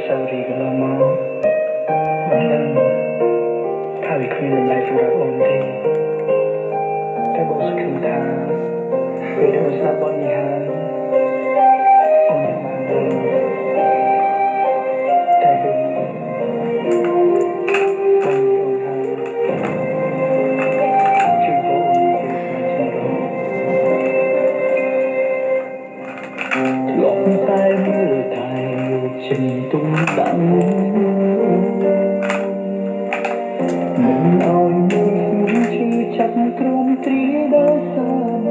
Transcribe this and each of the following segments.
សាវរីយ៍កន្លងមកមិនដឹងថាវាគ្មានតម្លៃសម្រាប់អូនទេតែបងសង្ឃឹមថាពេលដែលស្ដាប់បទនេះហើយអូននឹងបានដឹងតែពេលនេះបងអូនហើយជួយបងអូនជាស្មារតីធ្លាប់តែមើលតែជំទុំដាំមិនអោយមានឈឺចាប់ទ្រាំទ្រាដោយសារ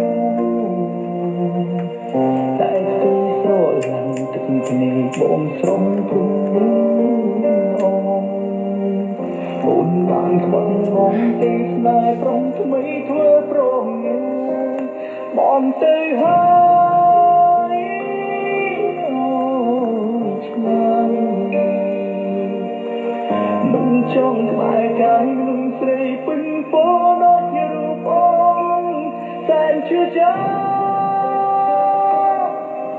តែទុំស្រឡាញ់ទឹកភ្នែកបងស្រំព្រំអូនបានខ្វល់ងងទេស្នេហ៍ប្រុងថ្មីធ្វើប្រងបងទៅហើយឆ្ងាយមិនចង់ក្បែរកាយនឹងស្រីពេញពោដូចជារូបអូនសែនជឿចា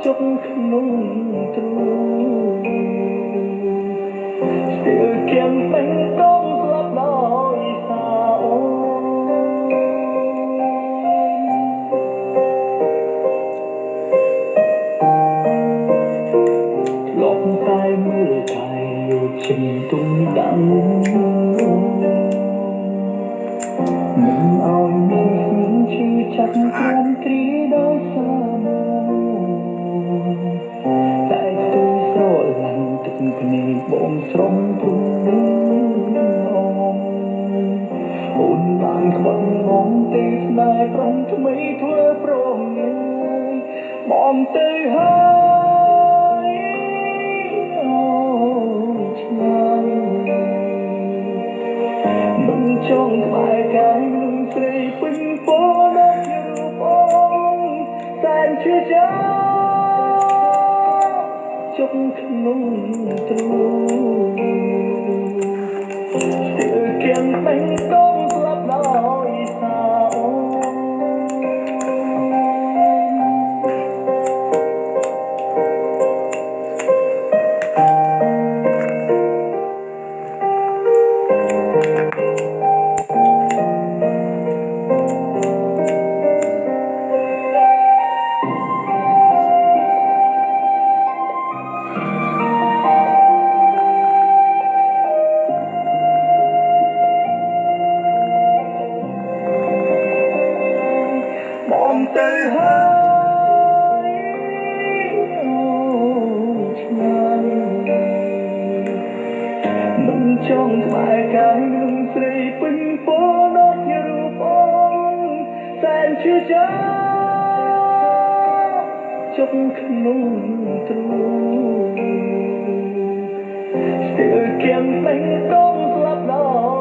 ជុកក្នុងទ្រូងស្ទើរគំពេញតងស្លាប់ដោយសារអូនធ្លាប់តែមើលតែយកជំទុំដាំមិនអោយមានឈឺចាប់ទ្រាំទ្រាដោយសារតែទុំស្រឡាញ់ទឹកភ្នែកបងស្រំព្រំអូនបានខ្វល់ងងទេស្នេហ៍ប្រុងថ្មីធ្វើប្រងបងទៅហើយឆ្ងាយមិនចង់ក្បែរកាយនឹងស្រីពេញពោដូចជារូបអូនសែនជឿចាជុកក្នុងទ្រូងស្ទើរគំពេញតងស្លាប់ដោយសារអូនបងទៅហើយឆ្ងាយមិនចង់ក្បែរកាយនឹងស្រីពេញពោដូចជារូបអូនសែនជឿចាជុកក្នុងទ្រូងស្ទើរគំពេញតងស្លាប់ដោយ